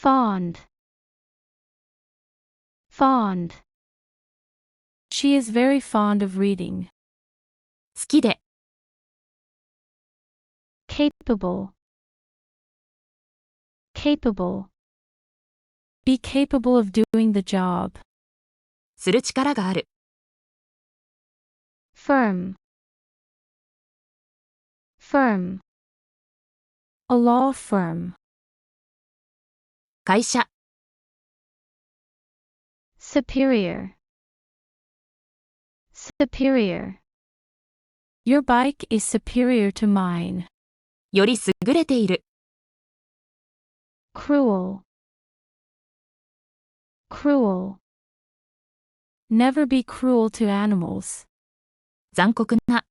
fond, fond. She is very fond of reading. 好きで、capable, capable. Be capable of doing the job. する力がある。firm, firm. A law firm. 会社、superior, superior. Your bike is superior to mine. より優れている。cruel, cruel. Never be cruel to animals. 残酷な。